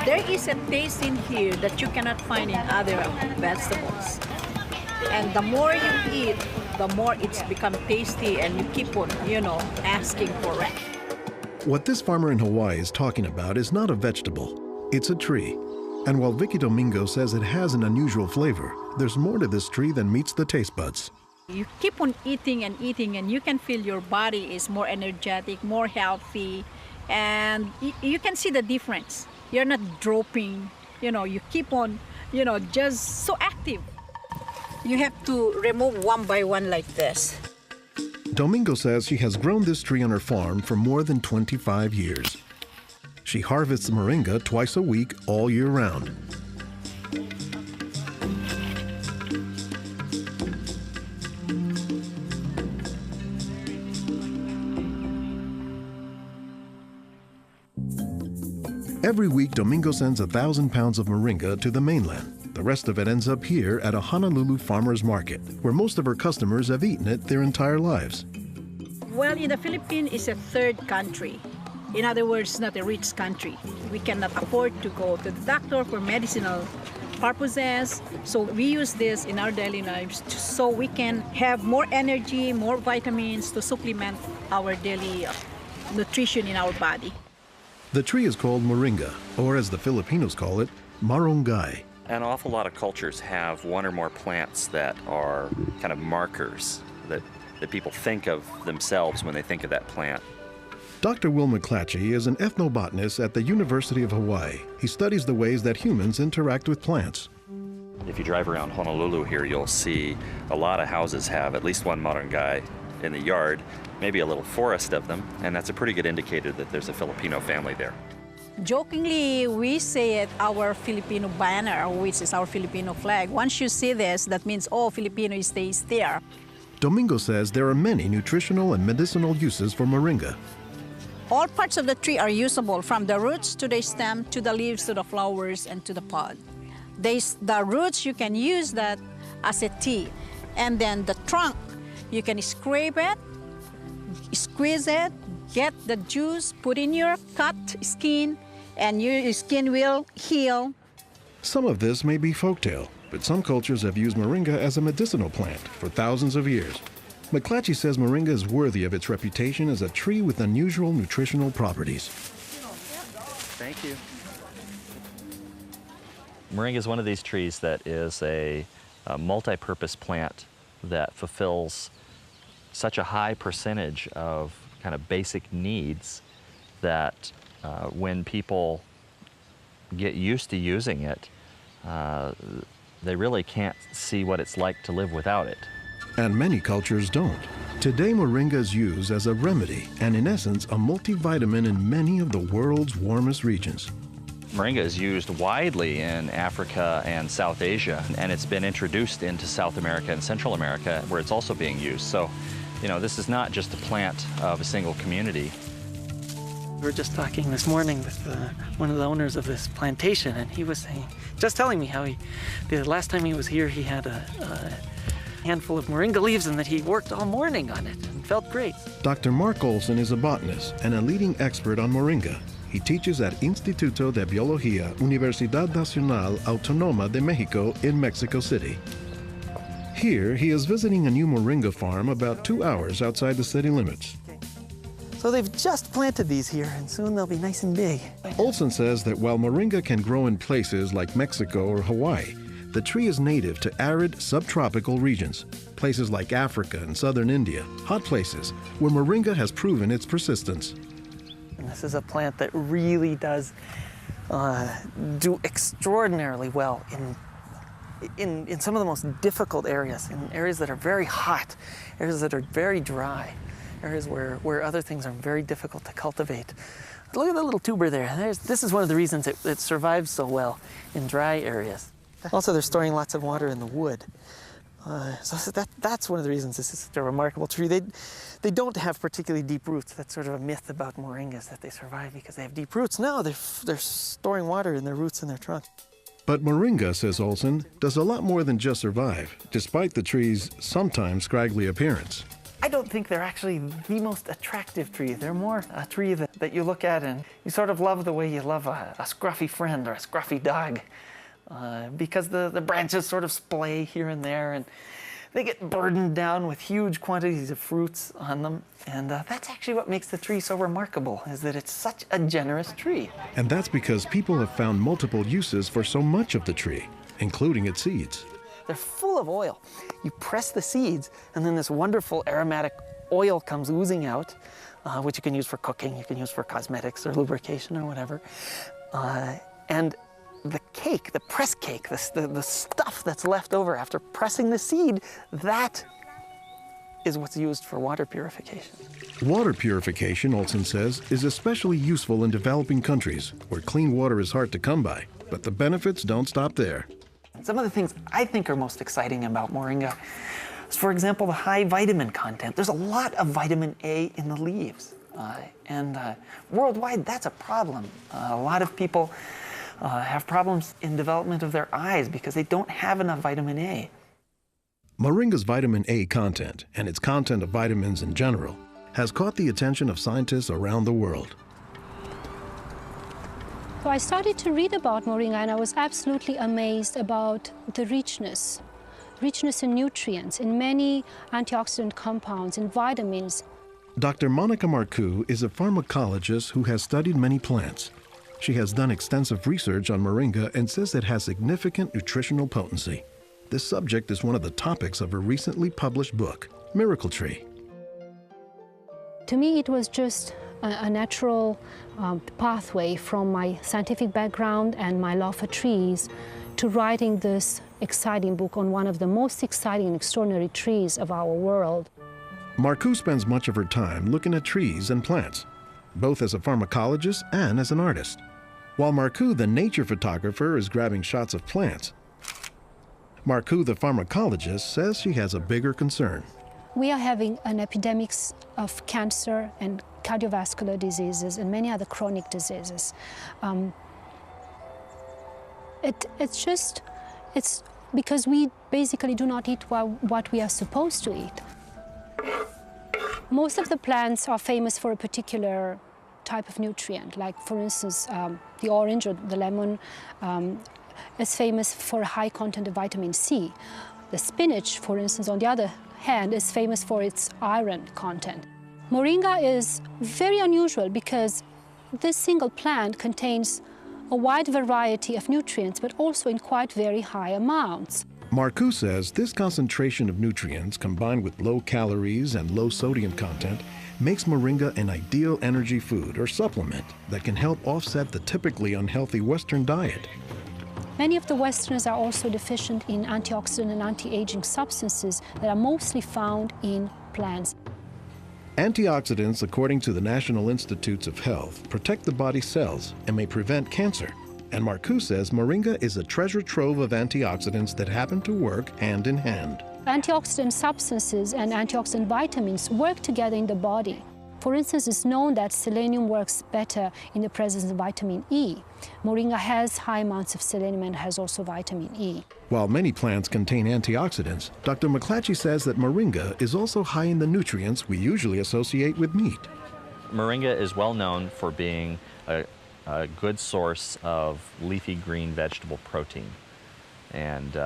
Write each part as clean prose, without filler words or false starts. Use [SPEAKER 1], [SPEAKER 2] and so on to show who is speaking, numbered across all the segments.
[SPEAKER 1] There is a taste in here that you cannot find in other vegetables. And the more you eat, the more it's become tasty and you keep on, asking for it.
[SPEAKER 2] What this farmer in Hawaii is talking about is not a vegetable, it's a tree. And while Vicky Domingo says it has an unusual flavor, there's more to this tree than meets the taste buds.
[SPEAKER 1] You keep on eating and eating and you can feel your body is more energetic, more healthy, and you can see the difference. You're not dropping, you keep on, just so active. You have to remove one by one like this.
[SPEAKER 2] Domingo says she has grown this tree on her farm for more than 25 years. She harvests moringa twice a week all year round. Every week, Domingo sends 1,000 pounds of moringa to the mainland. The rest of it ends up here at a Honolulu farmer's market, where most of her customers have eaten it their entire lives.
[SPEAKER 1] Well, in the Philippines, it's a third country. In other words, not a rich country. We cannot afford to go to the doctor for medicinal purposes. So we use this in our daily lives so we can have more energy, more vitamins to supplement our daily nutrition in our body.
[SPEAKER 2] The tree is called moringa, or as the Filipinos call it, marunggay.
[SPEAKER 3] An awful lot of cultures have one or more plants that are kind of markers that people think of themselves when they think of that plant.
[SPEAKER 2] Dr. Will McClatchy is an ethnobotanist at the University of Hawaii. He studies the ways that humans interact with plants.
[SPEAKER 3] If you drive around Honolulu here, you'll see a lot of houses have at least one marunggay in the yard, maybe a little forest of them, and that's a pretty good indicator that there's a Filipino family there.
[SPEAKER 1] Jokingly, we say it our Filipino banner, which is our Filipino flag. Once you see this, that means all Filipino stays there.
[SPEAKER 2] Domingo says there are many nutritional and medicinal uses for moringa.
[SPEAKER 1] All parts of the tree are usable, from the roots to the stem, to the leaves, to the flowers, and to the pod. The roots, you can use that as a tea. And then the trunk, you can scrape it, squeeze it, get the juice, put in your cut skin, and your skin will heal.
[SPEAKER 2] Some of this may be folktale, but some cultures have used moringa as a medicinal plant for thousands of years. McClatchy says moringa is worthy of its reputation as a tree with unusual nutritional properties.
[SPEAKER 3] Thank you. Moringa is one of these trees that is a multi-purpose plant that fulfills such a high percentage of kind of basic needs that when people get used to using it, they really can't see what it's like to live without it.
[SPEAKER 2] And many cultures don't. Today, moringa is used as a remedy and, in essence, a multivitamin in many of the world's warmest regions.
[SPEAKER 3] Moringa is used widely in Africa and South Asia, and it's been introduced into South America and Central America, where it's also being used. So, this is not just a plant of a single community.
[SPEAKER 4] We were just talking this morning with one of the owners of this plantation, and he was telling me how the last time he was here, he had a handful of moringa leaves and that he worked all morning on it and felt great.
[SPEAKER 2] Dr. Mark Olson is a botanist and a leading expert on moringa. He teaches at Instituto de Biología, Universidad Nacional Autónoma de México in Mexico City. Here, he is visiting a new moringa farm about 2 hours outside the city limits.
[SPEAKER 4] So they've just planted these here, and soon they'll be nice and big.
[SPEAKER 2] Olson says that while moringa can grow in places like Mexico or Hawaii, the tree is native to arid subtropical regions, places like Africa and southern India, hot places where moringa has proven its persistence.
[SPEAKER 4] And this is a plant that really does do extraordinarily well in some of the most difficult areas, in areas that are very hot, areas that are very dry, areas where other things are very difficult to cultivate. Look at the little tuber there. This is one of the reasons it survives so well in dry areas. Also, they're storing lots of water in the wood. So that's one of the reasons this is such a remarkable tree. They don't have particularly deep roots. That's sort of a myth about moringas, that they survive because they have deep roots. No, they're storing water in their roots in their trunk.
[SPEAKER 2] But moringa, says Olson, does a lot more than just survive, despite the tree's sometimes scraggly appearance.
[SPEAKER 4] I don't think they're actually the most attractive tree. They're more a tree that you look at and you sort of love the way you love a scruffy friend or a scruffy dog. Because the branches sort of splay here and there, and they get burdened down with huge quantities of fruits on them. And that's actually what makes the tree so remarkable, is that it's such a generous tree.
[SPEAKER 2] And that's because people have found multiple uses for so much of the tree, including its seeds.
[SPEAKER 4] They're full of oil. You press the seeds, and then this wonderful aromatic oil comes oozing out, which you can use for cooking, you can use for cosmetics or lubrication or whatever. And the cake, the press cake, the stuff that's left over after pressing the seed, that is what's used for water purification.
[SPEAKER 2] Water purification, Olson says, is especially useful in developing countries where clean water is hard to come by. But the benefits don't stop there.
[SPEAKER 4] Some of the things I think are most exciting about moringa is, for example, the high vitamin content. There's a lot of vitamin A in the leaves. And worldwide, that's a problem. A lot of people have problems in development of their eyes because they don't have enough vitamin A.
[SPEAKER 2] Moringa's vitamin A content, and its content of vitamins in general, has caught the attention of scientists around the world.
[SPEAKER 5] So I started to read about moringa, and I was absolutely amazed about the richness in nutrients, in many antioxidant compounds, in vitamins.
[SPEAKER 2] Dr. Monica Marcoux is a pharmacologist who has studied many plants. She has done extensive research on moringa and says it has significant nutritional potency. This subject is one of the topics of her recently published book, Miracle Tree.
[SPEAKER 5] To me, it was just a natural pathway from my scientific background and my love for trees to writing this exciting book on one of the most exciting and extraordinary trees of our world.
[SPEAKER 2] Marcoux spends much of her time looking at trees and plants, both as a pharmacologist and as an artist. While Marcoux, the nature photographer, is grabbing shots of plants, Marcoux, the pharmacologist, says she has a bigger concern.
[SPEAKER 5] We are having an epidemic of cancer and cardiovascular diseases and many other chronic diseases. It's because we basically do not eat what we are supposed to eat. Most of the plants are famous for a particular type of nutrient, like for instance, the orange or the lemon is famous for a high content of vitamin C. The spinach, for instance, on the other hand, is famous for its iron content. Moringa is very unusual because this single plant contains a wide variety of nutrients, but also in quite very high amounts.
[SPEAKER 2] Marcoux says this concentration of nutrients, combined with low calories and low sodium content, makes moringa an ideal energy food or supplement that can help offset the typically unhealthy Western diet.
[SPEAKER 5] Many of the Westerners are also deficient in antioxidant and anti-aging substances that are mostly found in plants.
[SPEAKER 2] Antioxidants, according to the National Institutes of Health, protect the body's cells and may prevent cancer. And Marcoux says moringa is a treasure trove of antioxidants that happen to work hand in hand.
[SPEAKER 5] Antioxidant substances and antioxidant vitamins work together in the body. For instance, it's known that selenium works better in the presence of vitamin E. Moringa has high amounts of selenium and has also vitamin E.
[SPEAKER 2] While many plants contain antioxidants, Dr. McClatchy says that moringa is also high in the nutrients we usually associate with meat.
[SPEAKER 3] Moringa is well known for being a good source of leafy green vegetable protein. And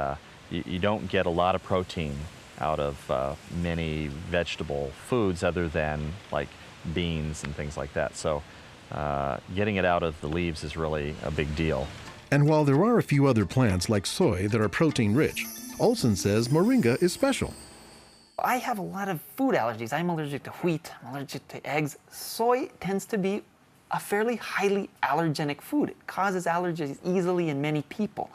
[SPEAKER 3] you don't get a lot of protein out of many vegetable foods other than like beans and things like that. So getting it out of the leaves is really a big deal.
[SPEAKER 2] And while there are a few other plants like soy that are protein rich, Olson says moringa is special.
[SPEAKER 4] I have a lot of food allergies. I'm allergic to wheat, I'm allergic to eggs. Soy tends to be a fairly highly allergenic food. It causes allergies easily in many people.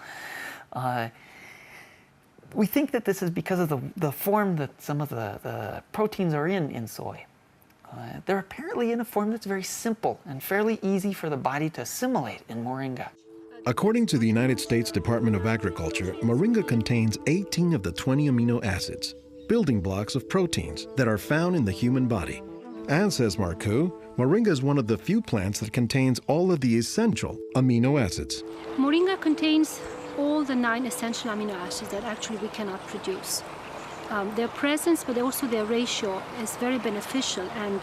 [SPEAKER 4] We think that this is because of the form that some of the proteins are in soy. They're apparently in a form that's very simple and fairly easy for the body to assimilate in moringa.
[SPEAKER 2] According to the United States Department of Agriculture, moringa contains 18 of the 20 amino acids, building blocks of proteins that are found in the human body. And says Marcoux, moringa is one of the few plants that contains all of the essential amino acids.
[SPEAKER 5] Moringa contains all the 9 essential amino acids that actually we cannot produce. Their presence, but also their ratio, is very beneficial, and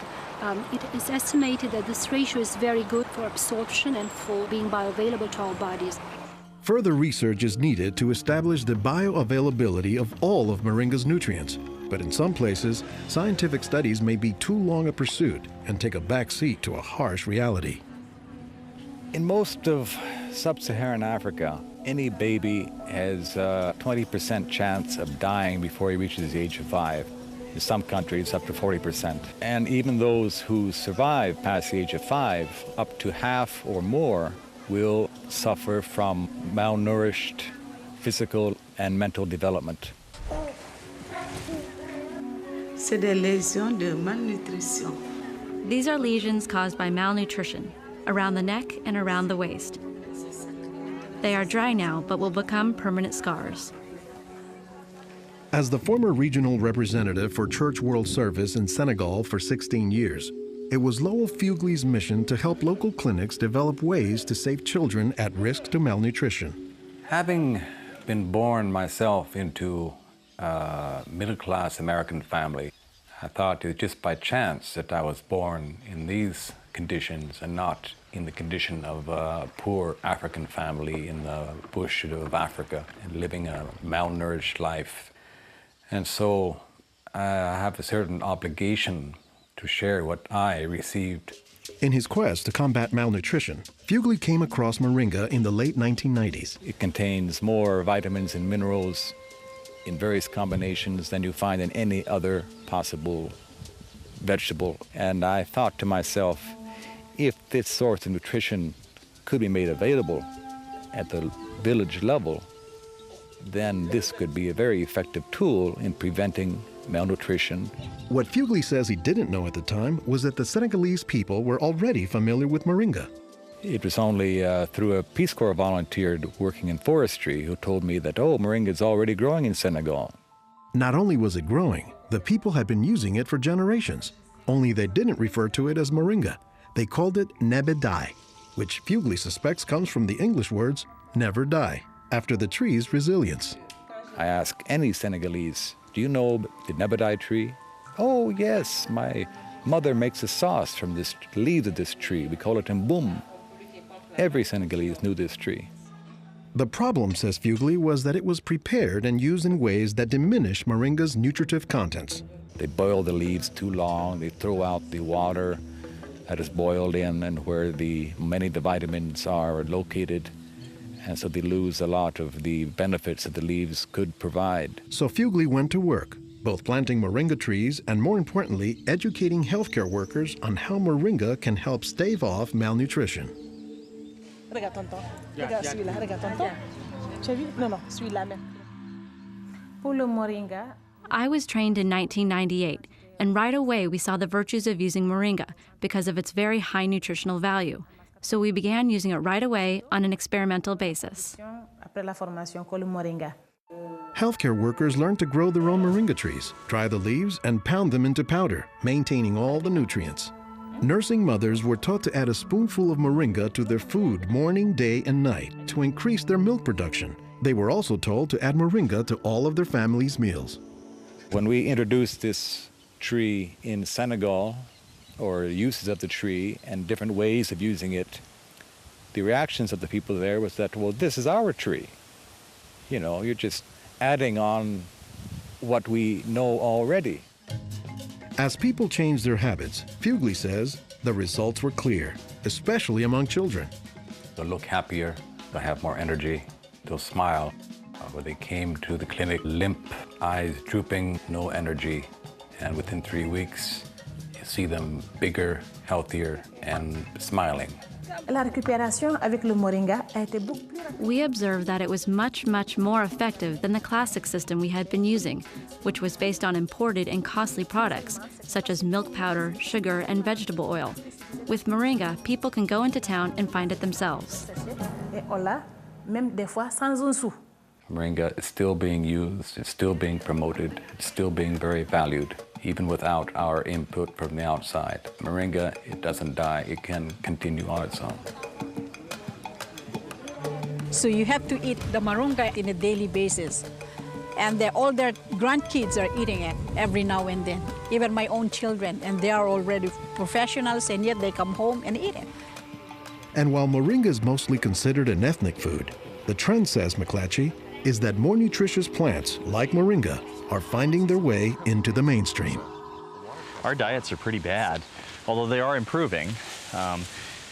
[SPEAKER 5] it is estimated that this ratio is very good for absorption and for being bioavailable to our bodies.
[SPEAKER 2] Further research is needed to establish the bioavailability of all of moringa's nutrients. But in some places, scientific studies may be too long a pursuit and take a back seat to a harsh reality.
[SPEAKER 6] In most of sub-Saharan Africa, any baby has a 20% chance of dying before he reaches the age of 5. In some countries, up to 40%. And even those who survive past the age of 5, up to half or more will suffer from malnourished physical and mental development.
[SPEAKER 7] C'est des lésions de malnutrition.
[SPEAKER 8] These are lesions caused by malnutrition around the neck and around the waist. They are dry now, but will become permanent scars.
[SPEAKER 2] As the former regional representative for Church World Service in Senegal for 16 years, it was Lowell Fugley's mission to help local clinics develop ways to save children at risk to malnutrition.
[SPEAKER 6] Having been born myself into a middle-class American family, I thought it was just by chance that I was born in these conditions and not in the condition of a poor African family in the bush of Africa and living a malnourished life. And so I have a certain obligation to share what I received.
[SPEAKER 2] In his quest to combat malnutrition, Fugley came across moringa in the late 1990s.
[SPEAKER 6] It contains more vitamins and minerals in various combinations than you find in any other possible vegetable. And I thought to myself, if this source of nutrition could be made available at the village level, then this could be a very effective tool in preventing malnutrition.
[SPEAKER 2] What Fugley says he didn't know at the time was that the Senegalese people were already familiar with moringa.
[SPEAKER 6] It was only through a Peace Corps volunteer working in forestry who told me that, oh, moringa is already growing in Senegal.
[SPEAKER 2] Not only was it growing, the people had been using it for generations, only they didn't refer to it as moringa. They called it nebedai, which Fugley suspects comes from the English words never die, after the tree's resilience.
[SPEAKER 6] I ask any Senegalese, do you know the nebedai tree? Oh, yes, my mother makes a sauce from the leaves of this tree. We call it mboum. Every Senegalese knew this tree.
[SPEAKER 2] The problem, says Fugley, was that it was prepared and used in ways that diminish moringa's nutritive contents.
[SPEAKER 6] They boil the leaves too long, they throw out the water that is boiled in and where many of the vitamins are located, and so they lose a lot of the benefits that the leaves could provide.
[SPEAKER 2] So Fugley went to work, both planting moringa trees and, more importantly, educating healthcare workers on how moringa can help stave off malnutrition.
[SPEAKER 9] Regarde tonton. Regarde celui-là. Regarde tonton. Tu as vu? Non, non, celui-là même. Pour le moringa.
[SPEAKER 8] I was trained in 1998, and right away we saw the virtues of using moringa because of its very high nutritional value. So we began using it right away on an experimental basis.
[SPEAKER 9] Après la formation, con le moringa.
[SPEAKER 2] Healthcare workers learned to grow their own moringa trees, dry the leaves, and pound them into powder, maintaining all the nutrients. Nursing mothers were taught to add a spoonful of moringa to their food morning, day, and night to increase their milk production. They were also told to add moringa to all of their family's meals.
[SPEAKER 6] When we introduced this tree in Senegal, or uses of the tree and different ways of using it, the reactions of the people there was that, well, this is our tree. You know, you're just adding on what we know already.
[SPEAKER 2] As people changed their habits, Fugley says the results were clear, especially among children.
[SPEAKER 6] They'll look happier, they'll have more energy, they'll smile. When they came to the clinic, limp, eyes drooping, no energy, and within 3 weeks, you see them bigger, healthier, and smiling.
[SPEAKER 9] La récupération avec le moringa a été beaucoup plus rapide.
[SPEAKER 8] We observed that it was much, much more effective than the classic system we had been using, which was based on imported and costly products, such as milk powder, sugar, and vegetable oil. With moringa, people can go into town and find it themselves.
[SPEAKER 9] Et on l'a, même des fois sans un sou.
[SPEAKER 6] Moringa is still being used, it's still being promoted, it's still being very valued, even without our input from the outside. Moringa, it doesn't die, it can continue on its own.
[SPEAKER 1] So you have to eat the moringa on a daily basis. And all their grandkids are eating it every now and then, even my own children, and they are already professionals, and yet they come home and eat it.
[SPEAKER 2] And while moringa is mostly considered an ethnic food, the trend, says McClatchy, is that more nutritious plants, like moringa, are finding their way into the mainstream.
[SPEAKER 3] Our diets are pretty bad, although they are improving.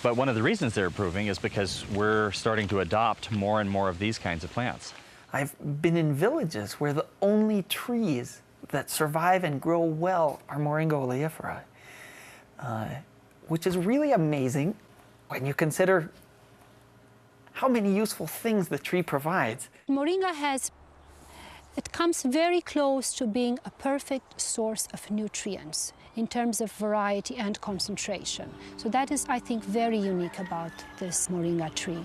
[SPEAKER 3] But one of the reasons they're improving is because we're starting to adopt more and more of these kinds of plants.
[SPEAKER 4] I've been in villages where the only trees that survive and grow well are Moringa oleifera, which is really amazing when you consider how many useful things the tree provides.
[SPEAKER 5] Moringa it comes very close to being a perfect source of nutrients in terms of variety and concentration. So that is, I think, very unique about this moringa tree.